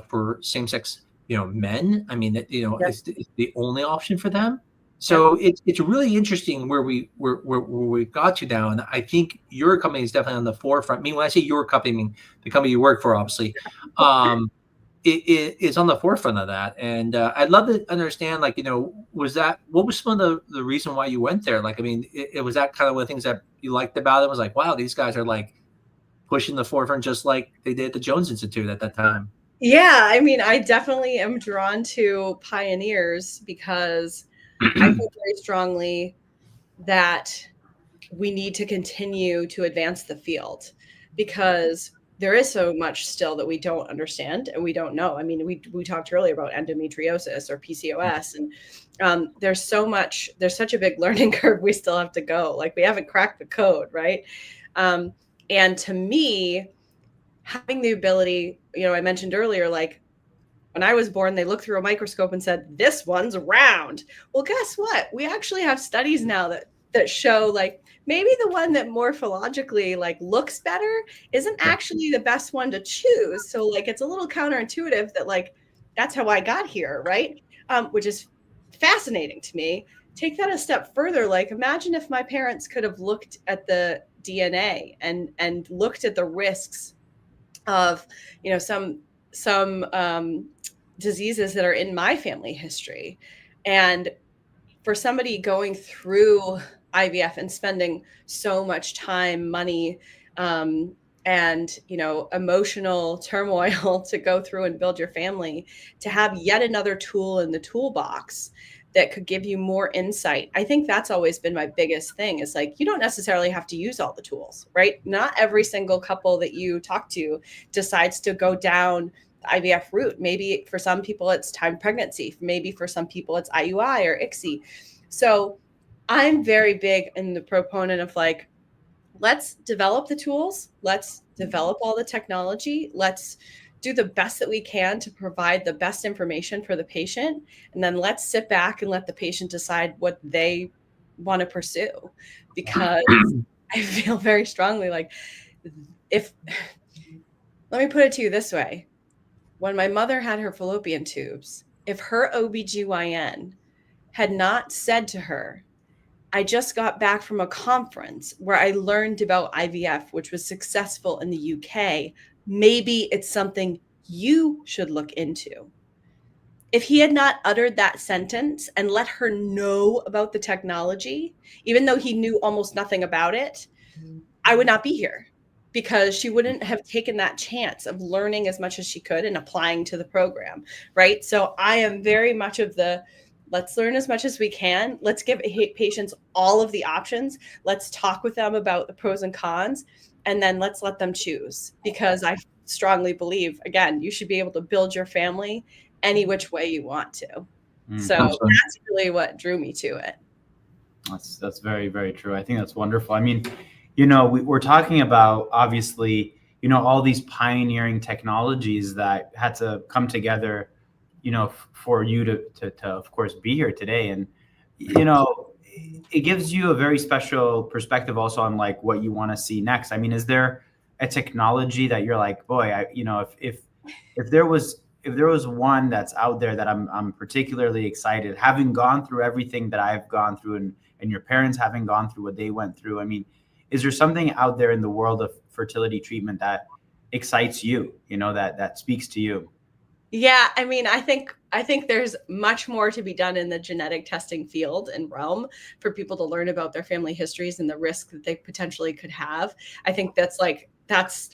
for same-sex men. I mean, it's the only option for them. So it's really interesting where we got to now, and I think your company is definitely on the forefront. I mean, when I say your company, I mean the company you work for, obviously. It is on the forefront of that, and I'd love to understand, like, what was some of the reason why you went there? Like, I mean, it was that kind of one of the things that you liked about it, was like, wow, these guys are like pushing the forefront, just like they did at the Jones Institute at that time. Yeah, I mean, I definitely am drawn to pioneers because I feel very strongly that we need to continue to advance the field, because there is so much still that we don't understand and we don't know. I mean, we talked earlier about endometriosis or PCOS, and there's such a big learning curve we still have to go. Like, we haven't cracked the code, right? And to me, having the ability, I mentioned earlier, like, when I was born, they looked through a microscope and said, this one's round. Well, guess what? We actually have studies now that show, like, maybe the one that morphologically like looks better isn't actually the best one to choose. So like, it's a little counterintuitive that like, that's how I got here, right? Which is fascinating to me. Take that a step further. Like, imagine if my parents could have looked at the DNA and looked at the risks of, some diseases that are in my family history. And for somebody going through IVF and spending so much time, money, and emotional turmoil to go through and build your family, to have yet another tool in the toolbox that could give you more insight. I think that's always been my biggest thing, is like, you don't necessarily have to use all the tools, right? Not every single couple that you talk to decides to go down the IVF route. Maybe for some people it's timed pregnancy. Maybe for some people it's IUI or ICSI. So I'm very big in the proponent of like, let's develop the tools. Let's develop all the technology. Let's do the best that we can to provide the best information for the patient. And then let's sit back and let the patient decide what they want to pursue. Because I feel very strongly like, let me put it to you this way. When my mother had her fallopian tubes, if her OBGYN had not said to her, I just got back from a conference where I learned about IVF, which was successful in the UK, maybe it's something you should look into, if he had not uttered that sentence and let her know about the technology, even though he knew almost nothing about it, I would not be here, because she wouldn't have taken that chance of learning as much as she could and applying to the program, right? So I am very much of the, let's learn as much as we can. Let's give patients all of the options. Let's talk with them about the pros and cons, and then let's let them choose. Because I strongly believe, again, you should be able to build your family any which way you want to. So Absolutely. that's really what drew me to it. That's very, very true. I think that's wonderful. I mean, we're talking about, obviously, all these pioneering technologies that had to come together, for you to of course be here today. And, it gives you a very special perspective also on like what you want to see next. I mean, is there a technology that you're like, boy, if there was one that's out there that I'm particularly excited, having gone through everything that I've gone through, and your parents having gone through what they went through. I mean, is there something out there in the world of fertility treatment that excites you, that speaks to you? Yeah, I mean, I think there's much more to be done in the genetic testing field and realm for people to learn about their family histories and the risk that they potentially could have. I think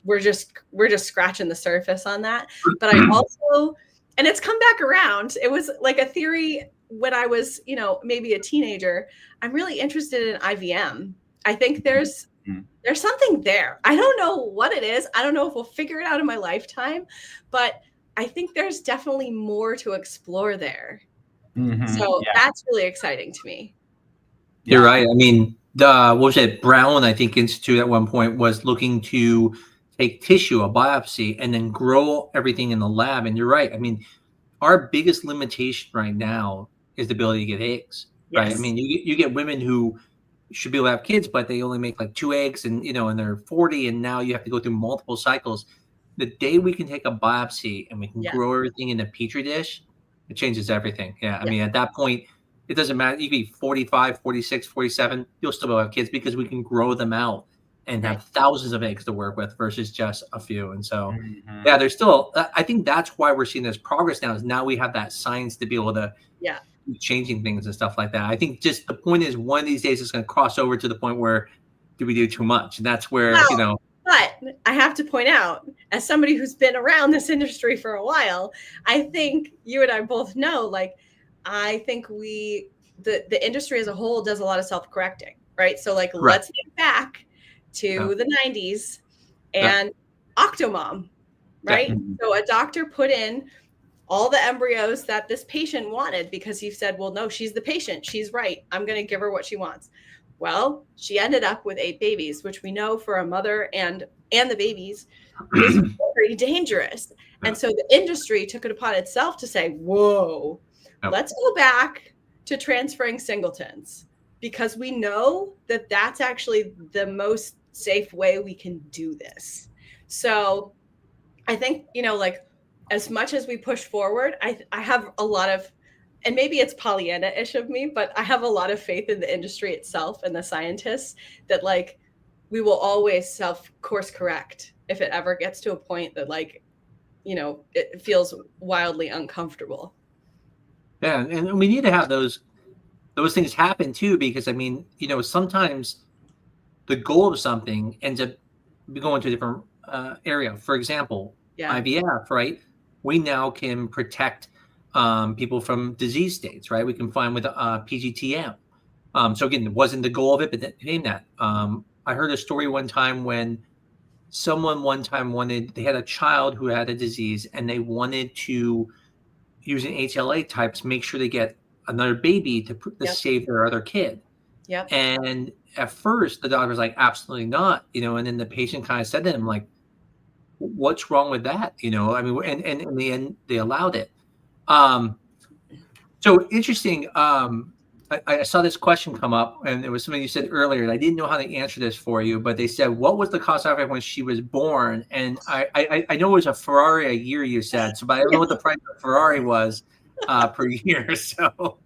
we're just scratching the surface on that. But I also, and it's come back around. It was like a theory when I was, maybe a teenager. I'm really interested in IVM. I think there's something there. I don't know what it is. I don't know if we'll figure it out in my lifetime, but I think there's definitely more to explore there. So that's really exciting to me. You're right. I mean, what was it? Brown, I think, Institute at one point was looking to take tissue, a biopsy, and then grow everything in the lab. And you're right. I mean, our biggest limitation right now is the ability to get eggs, right? I mean, you get women who should be able to have kids, but they only make like 2 eggs, and and they're 40, and now you have to go through multiple cycles. The day we can take a biopsy and we can grow everything in a petri dish, it changes everything. I mean, at that point, it doesn't matter. You can be 45, 46, 47, you'll still be able to have kids because we can grow them out and have thousands of eggs to work with versus just a few. And so, there's still, I think that's why we're seeing this progress now, is now we have that science to be able to keep changing things and stuff like that. I think just the point is, one of these days it's going to cross over to the point where do we do too much? And that's where, But I have to point out, as somebody who's been around this industry for a while, I think you and I both know, like, I think the industry as a whole does a lot of self-correcting, right? So like, let's get back to the 90s and Octomom, right? So a doctor put in all the embryos that this patient wanted because he said, well, no, she's the patient. She's right. I'm going to give her what she wants. Well, she ended up with 8 babies, which we know for a mother and the babies is very dangerous. And so the industry took it upon itself to say, whoa, let's go back to transferring singletons, because we know that that's actually the most safe way we can do this. So I think, like, as much as we push forward, I have a lot of, and maybe it's Pollyanna-ish of me, but I have a lot of faith in the industry itself and the scientists that, like, we will always self-course correct if it ever gets to a point that, like, it feels wildly uncomfortable. Yeah, and we need to have those things happen too, because I mean, sometimes the goal of something ends up going to a different area. For example, IVF, right? We now can protect people from disease states, right? We can find with PGTM. So again, it wasn't the goal of it, but it became that. I heard a story one time when someone they had a child who had a disease, and they wanted to use an HLA types, make sure they get another baby to save their other kid. And at first the doctor was like, absolutely not, and then the patient kind of said to him, like, what's wrong with that? I mean, and in the end they allowed it. So interesting. I saw this question come up, and it was something you said earlier, and I didn't know how to answer this for you, but they said, what was the cost of it when she was born? And I know it was a Ferrari a year, you said, but I don't know what the price of a Ferrari was per year. So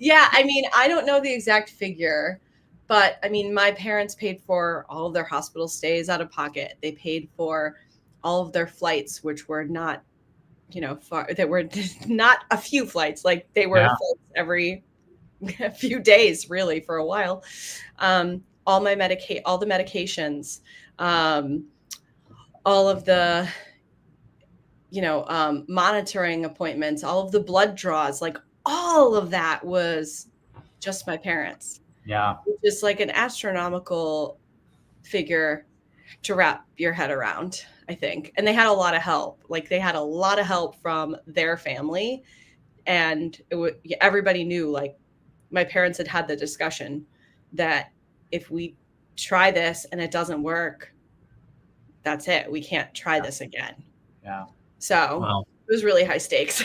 I mean, I don't know the exact figure, but I mean, my parents paid for all of their hospital stays out of pocket. They paid for all of their flights, which were not that were not a few flights, like they were flights every few days, really, for a while. All the medications, all of the, monitoring appointments, all of the blood draws, like all of that was just my parents. Yeah. Just like an astronomical figure to wrap your head around, I think. And they had a lot of help. Like they had a lot of help from their family. And everybody knew, like, my parents had the discussion that if we try this and it doesn't work, that's it. We can't try this again. Yeah. So it was really high stakes.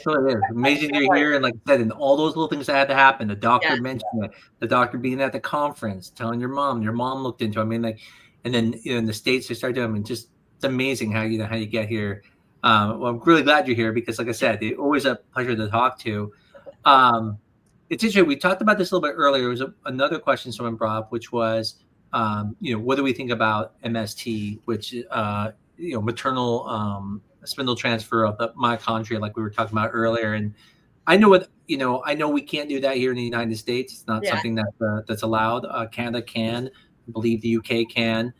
So it is amazing to hear, and like I said, and all those little things that had to happen. The doctor mentioned it, the doctor being at the conference, telling your mom looked into it. I mean, like, and then in the States they started doing. I mean, just it's amazing how you get here. Well, I'm really glad you're here because, like I said, it's always a pleasure to talk to. It's interesting. We talked about this a little bit earlier. There was another question someone brought up, which was, what do we think about MST, which maternal spindle transfer of the mitochondria, like we were talking about earlier. And I know I know we can't do that here in the United States. It's not something that's allowed. Canada can, I believe the UK can.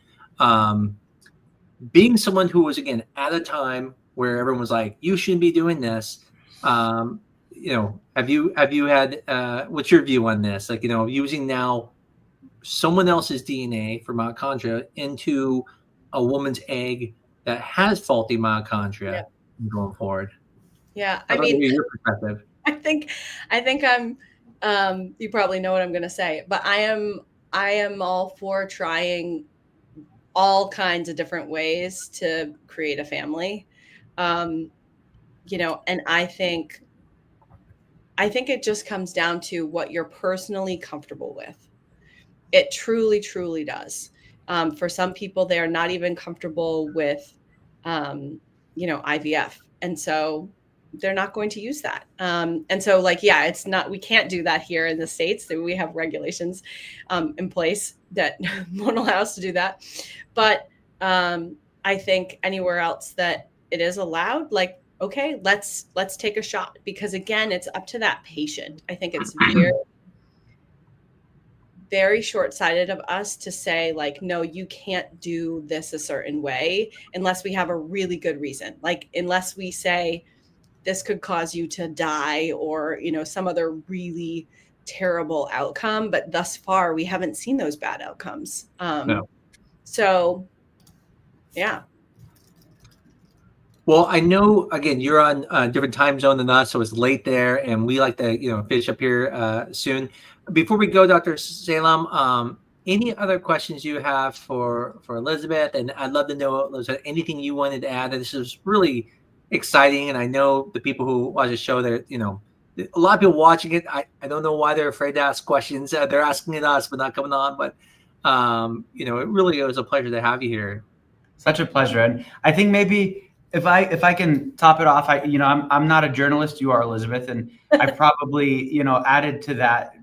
Being someone who was, again, at a time where everyone was like, you shouldn't be doing this. Have you had, what's your view on this? Like, using now someone else's DNA for mitochondria into a woman's egg that has faulty mitochondria going forward. Yeah. I mean, your perspective. I think I'm, you probably know what I'm going to say, but I am all for trying all kinds of different ways to create a family. And I think it just comes down to what you're personally comfortable with. It truly, truly does. For some people, they are not even comfortable with, IVF. And so they're not going to use that. And so it's not, we can't do that here in the States. We have regulations in place that won't allow us to do that. But I think anywhere else that it is allowed, like, okay, let's take a shot, because again, it's up to that patient. I think it's very, very short-sighted of us to say, like, no, you can't do this a certain way unless we have a really good reason. Like, unless we say this could cause you to die or, some other really terrible outcome. But thus far, we haven't seen those bad outcomes. No. So, yeah. Well, I know, again, you're on a different time zone than us, so it's late there, and we like to, finish up here soon. Before we go, Dr. Salem, any other questions you have for Elizabeth? And I'd love to know, Elizabeth, anything you wanted to add. This is really exciting, and I know the people who watch the show, a lot of people watching it. I don't know why they're afraid to ask questions. They're asking it us, but not coming on. But it really was a pleasure to have you here. Such a pleasure, and I think maybe if I can top it off, I'm not a journalist. You are, Elizabeth, and I probably added to that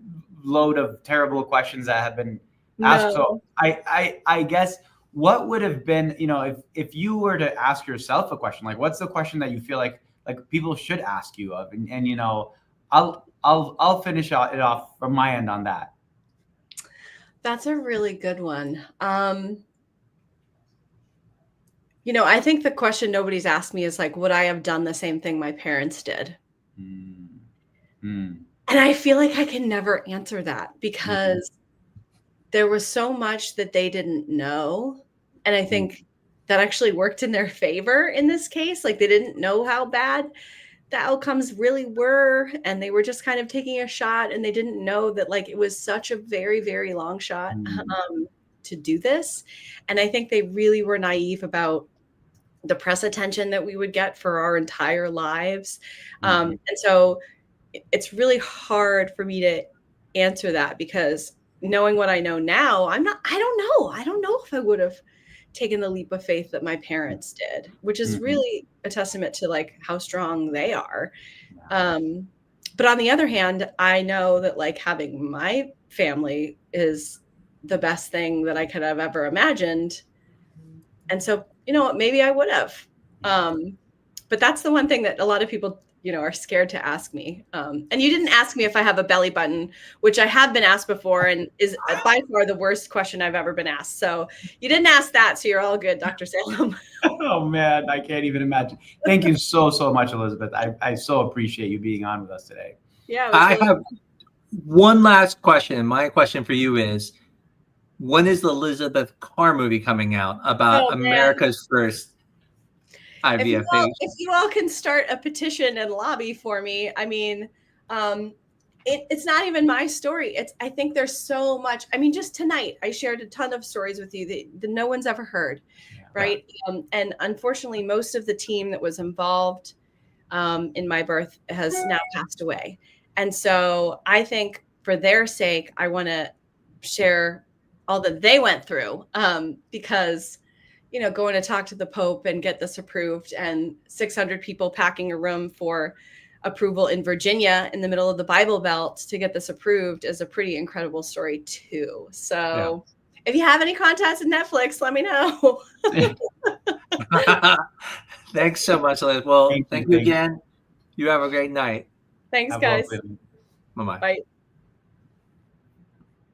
load of terrible questions that have been asked. So I guess what would have been, if you were to ask yourself a question, like, what's the question that you feel like people should ask you of, and I'll finish it off from my end on that. That's a really good one. I think the question nobody's asked me is, like, would I have done the same thing my parents did? And I feel like I can never answer that, because there was so much that they didn't know. And I think that actually worked in their favor in this case. Like, they didn't know how bad the outcomes really were, and they were just kind of taking a shot, and they didn't know that, like, it was such a very, very long shot to do this. And I think they really were naive about the press attention that we would get for our entire lives. And so it's really hard for me to answer that, because knowing what I know now, I don't know if I would have taken the leap of faith that my parents did, which is really a testament to, like, how strong they are. But on the other hand, I know that, like, having my family is the best thing that I could have ever imagined. And so, maybe I would have. But But that's the one thing that a lot of people, are scared to ask me. And you didn't ask me if I have a belly button, which I have been asked before and is by far the worst question I've ever been asked. So you didn't ask that, so you're all good, Dr. Salem. Oh man, I can't even imagine. Thank you so much, Elizabeth. I so appreciate you being on with us today. Yeah, I have one last question. My question for you is, when is the Elizabeth Carr movie coming out about America's first IVF? If you all can start a petition and lobby for me, I mean, it's not even my story. I think there's so much. I mean, just tonight, I shared a ton of stories with you that no one's ever heard, right? And unfortunately, most of the team that was involved in my birth has now passed away. And so I think for their sake, I want to share all that they went through because going to talk to the Pope and get this approved, and 600 people packing a room for approval in Virginia in the middle of the Bible Belt to get this approved is a pretty incredible story too. So if you have any contacts at Netflix, let me know. Thanks so much, Liz. Well, thank you again. You have a great night. Thanks, guys. Bye-bye. Bye.